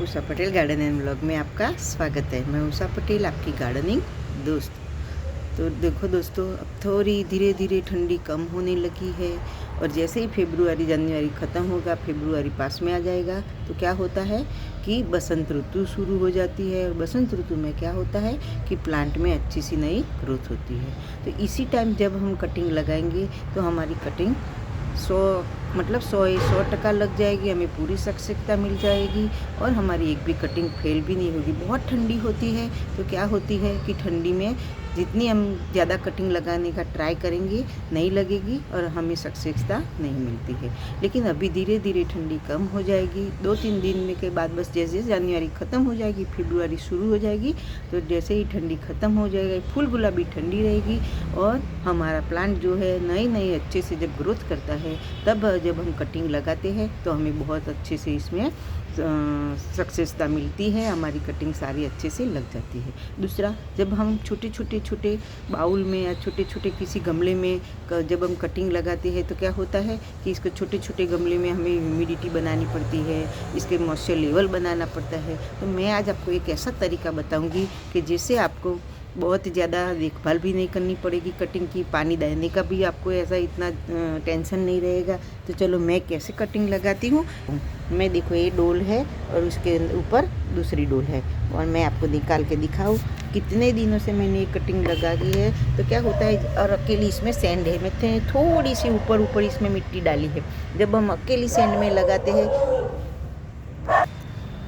Usha Patel garden and blog में आपका स्वागत है। मैं उषा पटेल, आपकी गार्डनिंग दोस्त। तो देखो दोस्तों, अब थोड़ी धीरे धीरे ठंडी कम होने लगी है और जैसे ही फरवरी जनवरी ख़त्म होगा, फरवरी पास में आ जाएगा तो क्या होता है कि बसंत ऋतु शुरू हो जाती है। और बसंत ऋतु में क्या होता है कि प्लांट में अच्छी सी नई ग्रोथ होती है। तो इसी टाइम जब हम कटिंग लगाएंगे तो हमारी कटिंग 100% लग जाएगी, हमें पूरी सक्सेसता मिल जाएगी और हमारी एक भी कटिंग फेल भी नहीं होगी। बहुत ठंडी होती है तो क्या होती है कि ठंडी में जितनी हम ज़्यादा कटिंग लगाने का ट्राई करेंगे नहीं लगेगी और हमें सक्सेसता नहीं मिलती है। लेकिन अभी धीरे धीरे ठंडी कम हो जाएगी। 2-3 दिन में के बाद बस जैसे जनवरी ख़त्म हो जाएगी, फरवरी शुरू हो जाएगी, तो जैसे ही ठंडी ख़त्म हो जाएगी, फूल गुलाबी ठंडी रहेगी और हमारा प्लांट जो है नए अच्छे से जब ग्रोथ करता है, तब जब हम कटिंग लगाते हैं तो हमें बहुत अच्छे से इसमें सक्सेसता मिलती है। हमारी कटिंग सारी अच्छे से लग जाती है। दूसरा, जब हम छोटे बाउल में या छोटे किसी गमले में जब हम कटिंग लगाते हैं तो क्या होता है कि इसको छोटे गमले में हमें ह्यूमिडिटी बनानी पड़ती है, इसके मॉइस्चर लेवल बनाना पड़ता है। तो मैं आज आपको एक ऐसा तरीका बताऊंगी कि जिससे आपको बहुत ज़्यादा देखभाल भी नहीं करनी पड़ेगी कटिंग की, पानी देने का भी आपको ऐसा इतना टेंशन नहीं रहेगा। तो चलो मैं कैसे कटिंग लगाती हूँ। मैं देखो, ये डोल है और उसके ऊपर दूसरी डोल है और मैं आपको निकाल के दिखाऊँ कितने दिनों से मैंने ये कटिंग लगा दी है। तो क्या होता है, और अकेली इसमें सैंड है, मैं थोड़ी सी ऊपर इसमें मिट्टी डाली है। जब हम अकेली सैंड में लगाते हैं,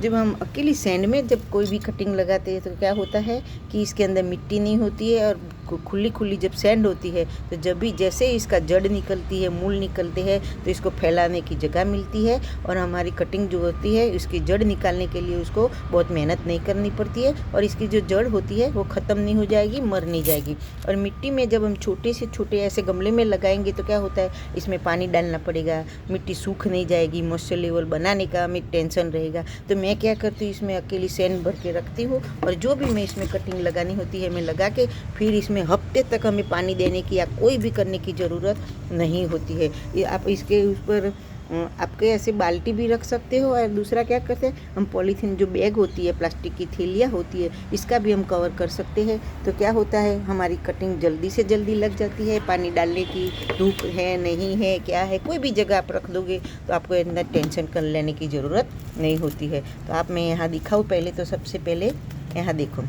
जब हम अकेली सैंड में जब कोई भी कटिंग लगाते हैं तो क्या होता है कि इसके अंदर मिट्टी नहीं होती है और खुली जब सैंड होती है तो जब भी जैसे इसका जड़ निकलती है, मूल निकलते हैं, तो इसको फैलाने की जगह मिलती है और हमारी कटिंग जो होती है इसकी जड़ निकालने के लिए उसको बहुत मेहनत नहीं करनी पड़ती है और इसकी जो जड़ होती है वो ख़त्म नहीं हो जाएगी, मर नहीं जाएगी। और मिट्टी में जब हम छोटे से छोटे ऐसे गमले में लगाएंगे तो क्या होता है, इसमें पानी डालना पड़ेगा, मिट्टी सूख नहीं जाएगी, मॉइस्चर लेवल बनाने का हमें टेंशन रहेगा। तो मैं क्या करती हूँ, इसमें अकेली सैंड भर के रखती हूँ और जो भी मैं इसमें कटिंग लगानी होती है मैं लगा के फिर इसमें हफ्ते तक हमें पानी देने की या कोई भी करने की ज़रूरत नहीं होती है। ये आप इसके ऊपर आपके ऐसे बाल्टी भी रख सकते हो। और दूसरा क्या करते हैं, हम पॉलीथीन जो बैग होती है, प्लास्टिक की थैलियाँ होती है, इसका भी हम कवर कर सकते हैं। तो क्या होता है, हमारी कटिंग जल्दी से जल्दी लग जाती है। पानी डालने की धूप है नहीं है क्या है, कोई भी जगह आप रख दोगे तो आपको इतना टेंशन कर लेने की ज़रूरत नहीं होती है। तो आप मैं यहाँ दिखाऊँ पहले, तो सबसे पहले यहाँ देखो,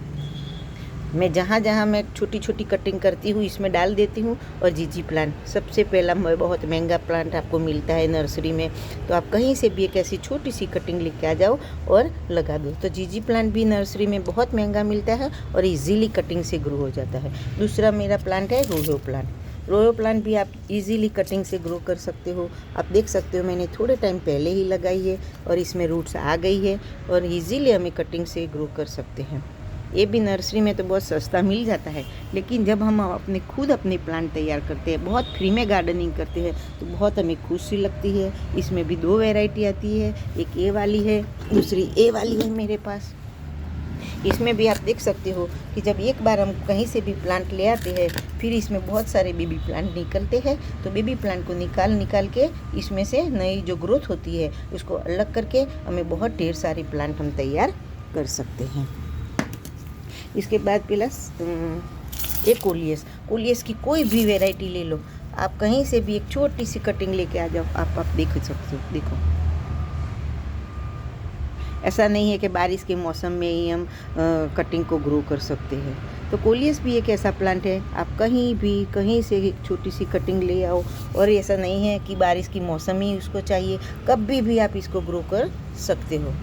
मैं जहाँ मैं छोटी कटिंग करती हूँ इसमें डाल देती हूँ। और जीजी प्लांट सबसे पहला बहुत महंगा प्लांट आपको मिलता है नर्सरी में, तो आप कहीं से भी एक ऐसी छोटी सी कटिंग लेके आ जाओ और लगा दो। तो जीजी प्लांट भी नर्सरी में बहुत महंगा मिलता है और इजीली कटिंग से ग्रो हो जाता है। दूसरा मेरा प्लांट है रोयो प्लांट। रोयो प्लांट भी आप इजीली कटिंग से ग्रो कर सकते हो। आप देख सकते हो मैंने थोड़े टाइम पहले ही लगाई है और इसमें रूट्स आ गई है और इजीली हमें कटिंग से ग्रो कर सकते हैं। ये भी नर्सरी में तो बहुत सस्ता मिल जाता है, लेकिन जब हम खुद अपने प्लांट तैयार करते हैं, बहुत फ्री में गार्डनिंग करते हैं, तो बहुत हमें खुशी लगती है। इसमें भी 2 वैरायटी आती है, एक ए वाली है, दूसरी ए वाली है मेरे पास। इसमें भी आप देख सकते हो कि जब एक बार हम कहीं से भी प्लांट ले आते हैं, फिर इसमें बहुत सारे बेबी प्लांट निकलते हैं। तो बेबी प्लांट को निकाल के इसमें से नई जो ग्रोथ होती है उसको अलग करके हमें बहुत ढेर सारे प्लांट हम तैयार कर सकते हैं। इसके बाद प्लस एक कोलियस की कोई भी वैरायटी ले लो, आप कहीं से भी एक छोटी सी कटिंग लेके आ जाओ, आप देख सकते हो। देखो, ऐसा नहीं है कि बारिश के मौसम में ही हम कटिंग को ग्रो कर सकते हैं। तो कोलियस भी एक ऐसा प्लांट है, आप कहीं से एक छोटी सी कटिंग ले आओ। और ऐसा नहीं है कि बारिश की मौसम ही उसको चाहिए, कभी भी आप इसको ग्रो कर सकते हो।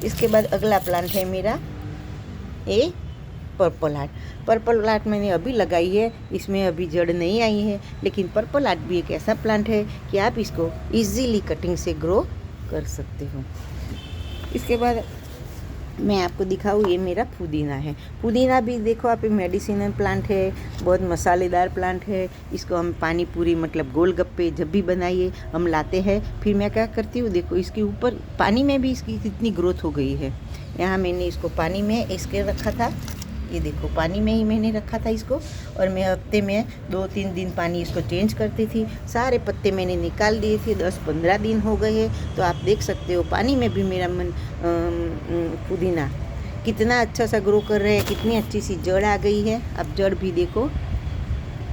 इसके बाद अगला प्लांट है मेरा ये पर्पल आर्ट मैंने अभी लगाई है, इसमें अभी जड़ नहीं आई है, लेकिन पर्पल आर्ट भी एक ऐसा प्लांट है कि आप इसको इजीली कटिंग से ग्रो कर सकते हो। इसके बाद मैं आपको दिखाऊँ, ये मेरा पुदीना है। पुदीना भी देखो आप, मेडिसिनल प्लांट है, बहुत मसालेदार प्लांट है। इसको हम पानी पूरी मतलब गोलगप्पे जब भी बनाइए हम लाते हैं, फिर मैं क्या करती हूँ, देखो इसके ऊपर पानी में भी इसकी कितनी ग्रोथ हो गई है। यहाँ मैंने इसको पानी में इसके रखा था, ये देखो पानी में ही मैंने रखा था इसको, और मैं हफ्ते में 2-3 दिन पानी इसको चेंज करती थी। सारे पत्ते मैंने निकाल दिए थे, 10-15 दिन हो गए हैं। तो आप देख सकते हो पानी में भी मेरा पुदीना कितना अच्छा सा ग्रो कर रहा है, कितनी अच्छी सी जड़ आ गई है। अब जड़ भी देखो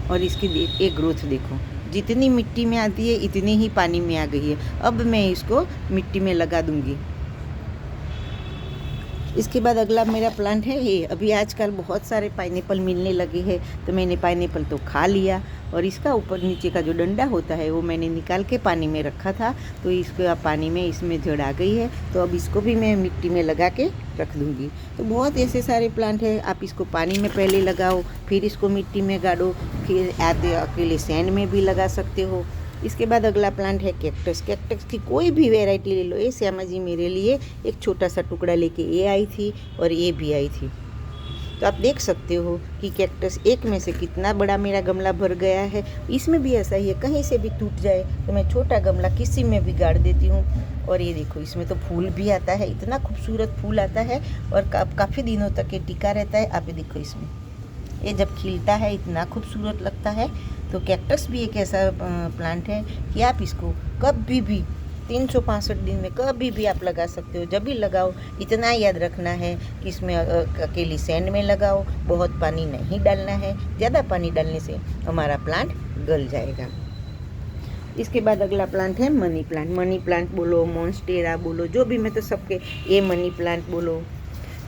और इसकी एक ग्रोथ देखो, जितनी मिट्टी में आती है इतनी ही पानी में आ गई है। अब मैं इसको मिट्टी में लगा दूंगी। इसके बाद अगला मेरा प्लांट है ये। अभी आजकल बहुत सारे पाइनएप्पल मिलने लगे हैं, तो मैंने पाइनएप्पल तो खा लिया, और इसका ऊपर नीचे का जो डंडा होता है वो मैंने निकाल के पानी में रखा था। तो इसको पानी में इसमें जड़ आ गई है, तो अब इसको भी मैं मिट्टी में लगा के रख दूँगी। तो बहुत ऐसे सारे प्लांट हैं, आप इसको पानी में पहले लगाओ, फिर इसको मिट्टी में गाड़ो, फिर आते अकेले सैंड में भी लगा सकते हो। इसके बाद अगला प्लांट है कैक्टस। कैक्टस की कोई भी वैरायटी ले लो। ये श्यामा जी मेरे लिए एक छोटा सा टुकड़ा लेके ये आई थी, और ये भी आई थी। तो आप देख सकते हो कि कैक्टस एक में से कितना बड़ा मेरा गमला भर गया है। इसमें भी ऐसा ही है, कहीं से भी टूट जाए तो मैं छोटा गमला किसी में भी गाड़ देती हूँ। और ये देखो इसमें तो फूल भी आता है, इतना खूबसूरत फूल आता है, और काफ़ी दिनों तक ये टिका रहता है। आप देखो इसमें ये जब खिलता है इतना खूबसूरत लगता है। तो कैक्टस भी एक ऐसा प्लांट है कि आप इसको कभी भी 365 दिन में कभी भी आप लगा सकते हो। जब भी लगाओ इतना याद रखना है कि इसमें अकेली सैंड में लगाओ, बहुत पानी नहीं डालना है। ज़्यादा पानी डालने से हमारा प्लांट गल जाएगा। इसके बाद अगला प्लांट है मनी प्लांट। मनी प्लांट बोलो, मॉन्स्टेरा बोलो, जो भी, मैं तो सबके ये मनी प्लांट बोलो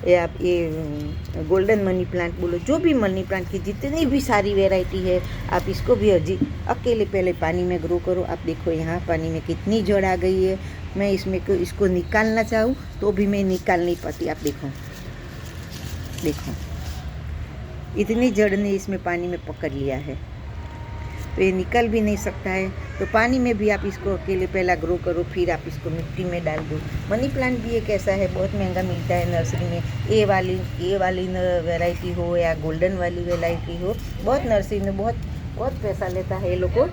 या आप ये गोल्डन मनी प्लांट बोलो, जो भी मनी प्लांट की जितनी भी सारी वैरायटी है, आप इसको भी अकेले पहले पानी में ग्रो करो। आप देखो यहाँ पानी में कितनी जड़ आ गई है। मैं इसको निकालना चाहूँ तो भी मैं निकाल नहीं पाती। आप देखो इतनी जड़ ने इसमें पानी में पकड़ लिया है, तो ये निकल भी नहीं सकता है। तो पानी में भी आप इसको अकेले पहला ग्रो करो, फिर आप इसको मिट्टी में डाल दो। मनी प्लांट भी एक ऐसा है, बहुत महंगा मिलता है नर्सरी में। ये वाली वैरायटी हो या गोल्डन वाली वैरायटी हो, बहुत नर्सरी में बहुत पैसा लेता है ये लोग को।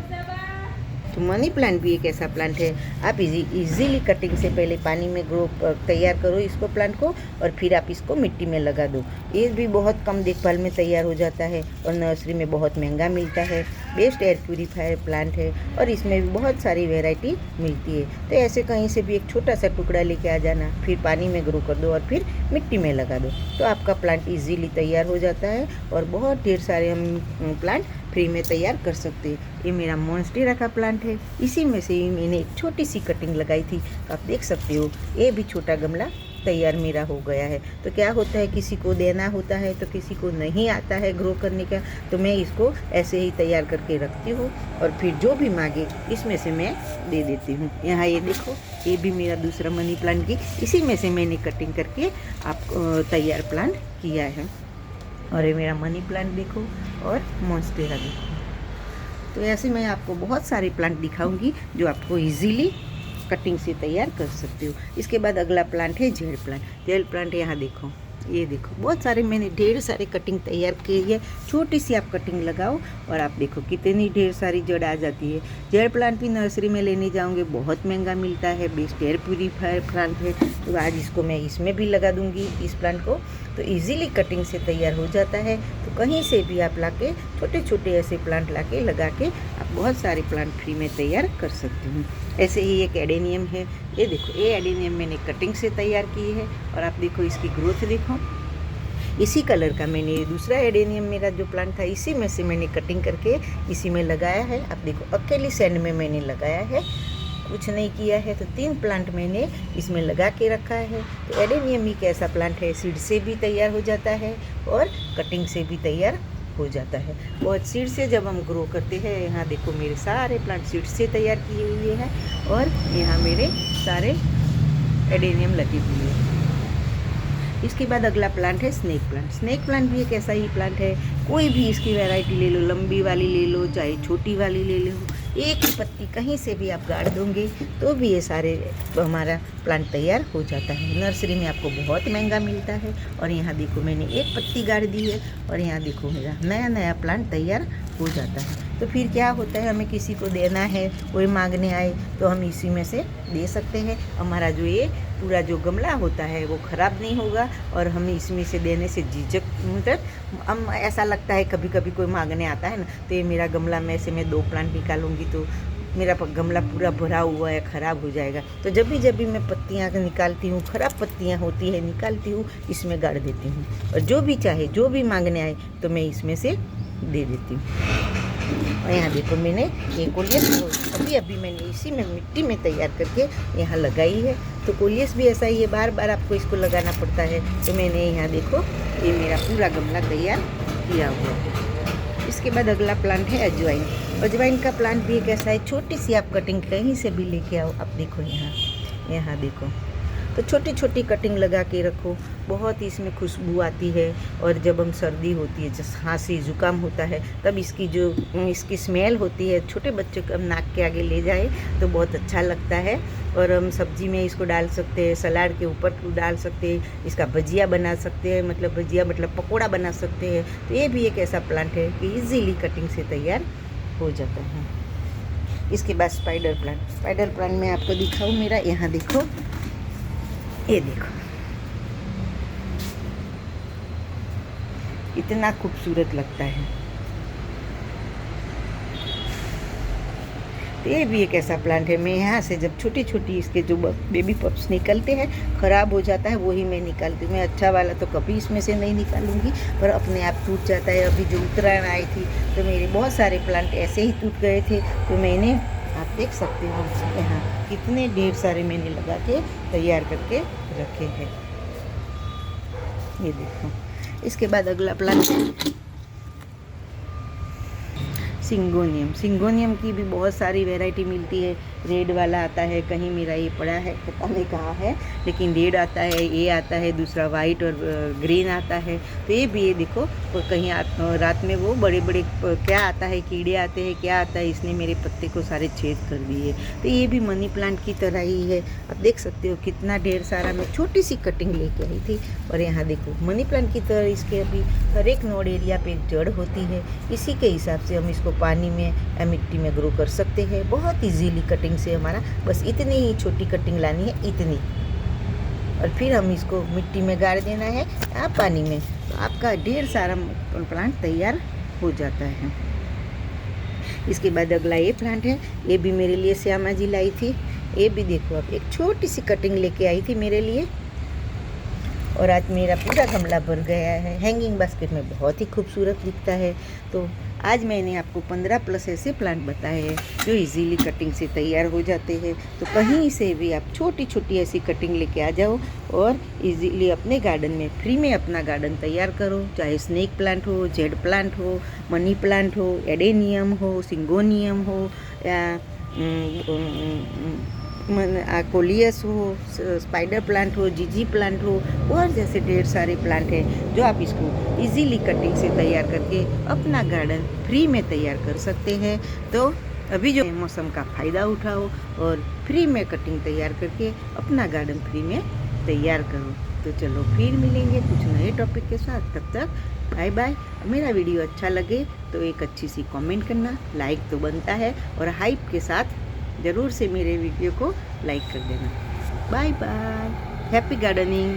तो मनी प्लांट भी एक ऐसा प्लांट है, आप इजीली कटिंग से पहले पानी में ग्रो तैयार करो इसको प्लांट को, और फिर आप इसको मिट्टी में लगा दो। ये भी बहुत कम देखभाल में तैयार हो जाता है, और नर्सरी में बहुत महंगा मिलता है। बेस्ट एयर प्यूरीफायर प्लांट है, और इसमें भी बहुत सारी वैरायटी मिलती है। तो ऐसे कहीं से भी एक छोटा सा टुकड़ा लेके आ जाना, फिर पानी में ग्रो कर दो और फिर मिट्टी में लगा दो, तो आपका प्लांट ईजीली तैयार हो जाता है। और बहुत ढेर सारे हम प्लांट फ्री में तैयार कर सकते हैं। ये मेरा मॉन्स्टेरा का प्लांट है, इसी में से ही मैंने एक छोटी सी कटिंग लगाई थी। आप देख सकते हो ये भी छोटा गमला तैयार मेरा हो गया है। तो क्या होता है, किसी को देना होता है तो किसी को नहीं आता है ग्रो करने का, तो मैं इसको ऐसे ही तैयार करके रखती हूँ, और फिर जो भी मांगे इसमें से मैं दे देती हूँ। यहाँ ये देखो, ये भी मेरा दूसरा मनी प्लांट की इसी में से मैंने कटिंग करके आप तैयार प्लांट किया है। और ये मेरा मनी प्लांट देखो, और मॉन्स्टेरा देखो। तो ऐसे मैं आपको बहुत सारे प्लांट दिखाऊंगी जो आपको इजीली कटिंग से तैयार कर सकते हो। इसके बाद अगला प्लांट है जेल प्लांट। जेल प्लांट यहाँ देखो, ये देखो बहुत सारे मैंने ढेर सारे कटिंग तैयार की है। छोटी सी आप कटिंग लगाओ और आप देखो कितनी ढेर सारी जड़ आ जाती है। जेल प्लांट भी नर्सरी में लेने जाओगे बहुत महंगा मिलता है। बेस्ट एयर प्यूरीफायर प्लांट है, तो आज इसको मैं इसमें भी लगा दूंगी इस प्लांट को, तो इजीली कटिंग से तैयार हो जाता है। तो कहीं से भी आप लाके छोटे छोटे ऐसे प्लांट लाके लगा के आप बहुत सारे प्लांट फ्री में तैयार कर सकते हो। ऐसे ही एक एडेनियम है, ये देखो, ये एडेनियम मैंने कटिंग से तैयार की है, और आप देखो इसकी ग्रोथ देखो। इसी कलर का मैंने दूसरा एडेनियम मेरा जो प्लांट था इसी में से मैंने कटिंग करके इसी में लगाया है। आप देखो अकेली सैंड में मैंने लगाया है, कुछ नहीं किया है। तो 3 प्लांट मैंने इसमें लगा के रखा है। तो एडेनियम ही कैसा प्लांट है, सीड से भी तैयार हो जाता है और कटिंग से भी तैयार हो जाता है। बहुत सीड से जब हम ग्रो करते हैं, यहाँ देखो मेरे सारे प्लांट सीड से तैयार किए हुए हैं, और यहाँ मेरे सारे एडेनियम लगे हुए हैं। इसके बाद अगला प्लांट है स्नेक प्लांट। स्नेक प्लांट भी एक ऐसा ही प्लांट है, कोई भी इसकी वैरायटी ले लो, लंबी वाली ले लो चाहे छोटी वाली ले लो, एक ही पत्ती कहीं से भी आप गाड़ दोगे तो भी ये सारे हमारा प्लांट तैयार हो जाता है। नर्सरी में आपको बहुत महंगा मिलता है। और यहाँ देखो मैंने एक पत्ती गाड़ दी है, और यहाँ देखो मेरा नया नया प्लांट तैयार हो जाता है। तो फिर क्या होता है, हमें किसी को देना है, कोई मांगने आए तो हम इसी में से दे सकते हैं। हमारा जो ये पूरा जो गमला होता है वो ख़राब नहीं होगा और हम इसमें से देने से झिझक, मतलब हम ऐसा लगता है कभी कभी कोई मांगने आता है ना, तो ये मेरा गमला में से मैं 2 प्लांट निकालूंगी तो मेरा गमला पूरा भरा हुआ है, ख़राब हो जाएगा। तो जब भी मैं पत्तियाँ निकालती हूँ, ख़राब पत्तियाँ होती है निकालती हूँ, इसमें गाड़ देती हूँ और जो भी चाहे, जो भी मांगने आए तो मैं इसमें से दे देती हूँ। और यहाँ देखो मैंने ये कोलियस अभी मैंने इसी में मिट्टी में तैयार करके यहाँ लगाई है। तो कोलियस भी ऐसा ही है, बार बार आपको इसको लगाना पड़ता है। तो मैंने यहाँ देखो ये मेरा पूरा गमला तैयार किया हुआ है। इसके बाद अगला प्लांट है अजवाइन। अजवाइन का प्लांट भी एक ऐसा है, छोटी सी आप कटिंग कहीं से भी लेके आओ। आप देखो यहाँ देखो, तो छोटी छोटी कटिंग लगा के रखो, बहुत ही इसमें खुशबू आती है। और जब हम सर्दी होती है, जैसे खांसी जुकाम होता है, तब इसकी स्मेल होती है, छोटे बच्चों को हम नाक के आगे ले जाए तो बहुत अच्छा लगता है। और हम सब्जी में इसको डाल सकते हैं, सलाद के ऊपर डाल सकते हैं, इसका भजिया बना सकते हैं, मतलब पकोड़ा बना सकते हैं। तो ये भी एक ऐसा प्लांट है कि इजीली कटिंग से तैयार हो जाता है। इसके बाद स्पाइडर प्लांट मैं आपको दिखाऊँ मेरा, यहाँ देखो, ये देखो इतना खूबसूरत लगता है। तो ये भी एक ऐसा प्लांट है, मैं यहाँ से जब छोटी छोटी इसके जो बेबी पप्स निकलते हैं, ख़राब हो जाता है, वही मैं निकालती हूँ। मैं अच्छा वाला तो कभी इसमें से नहीं निकालूंगी, पर अपने आप टूट जाता है। अभी जो उत्तरायण आई थी तो मेरे बहुत सारे प्लांट ऐसे ही टूट गए थे, तो मैंने, आप देख सकते हो यहाँ कितने ढेर सारे मैंने लगा के तैयार करके रखे हैं, ये देखो। इसके बाद अगला प्लांट है सिंगोनियम की भी बहुत सारी वैरायटी मिलती है। रेड वाला आता है, कहीं मेरा ये पड़ा है पता नहीं कहाँ है, लेकिन रेड आता है, ये आता है, दूसरा वाइट और ग्रीन आता है। तो ये भी, ये देखो, कहीं रात में वो बड़े बड़े क्या आता है, कीड़े आते हैं, क्या आता है, इसने मेरे पत्ते को सारे छेद कर दिए। तो ये भी मनी प्लांट की तरह ही है। आप देख सकते हो कितना ढेर सारा मैं छोटी सी कटिंग लेके आई थी। और यहाँ देखो मनी प्लांट की तरह इसके अभी हर एक नोड एरिया पे एक जड़ होती है। इसी के हिसाब से हम इसको पानी में या मिट्टी में ग्रो कर सकते हैं बहुत इजीली कटिंग से। हमारा बस इतनी ही छोटी कटिंग लानी है, इतनी, और फिर हम इसको मिट्टी में गाड़ देना है या पानी में, तो आपका ढेर सारा प्लांट तैयार हो जाता है। इसके बाद अगला ये प्लांट है, ये भी मेरे लिए श्यामा जी लाई थी। ये भी देखो, आप एक छोटी सी कटिंग लेके आई थी मेरे लिए, और आज मेरा पूरा गमला भर गया है। हैंगिंग बास्केट में बहुत ही खूबसूरत दिखता है। तो आज मैंने आपको 15+ ऐसे प्लांट बताए हैं जो इजीली कटिंग से तैयार हो जाते हैं। तो कहीं से भी आप छोटी छोटी ऐसी कटिंग लेके आ जाओ और इजीली अपने गार्डन में फ्री में अपना गार्डन तैयार करो। चाहे स्नेक प्लांट हो, जेड प्लांट हो, मनी प्लांट हो, एडेनियम हो, सिंगोनियम हो, या कोलियस हो, स्पाइडर प्लांट हो, जीजी प्लांट हो, और जैसे ढेर सारे प्लांट हैं जो आप इसको इजीली कटिंग से तैयार करके अपना गार्डन फ्री में तैयार कर सकते हैं। तो अभी जो मौसम का फ़ायदा उठाओ और फ्री में कटिंग तैयार करके अपना गार्डन फ्री में तैयार करो। तो चलो फिर मिलेंगे कुछ नए टॉपिक के साथ, तब तक बाय बाय। मेरा वीडियो अच्छा लगे तो एक अच्छी सी कमेंट करना, लाइक तो बनता है, और हाइप के साथ ज़रूर से मेरे वीडियो को लाइक कर देना। Bye bye, happy gardening.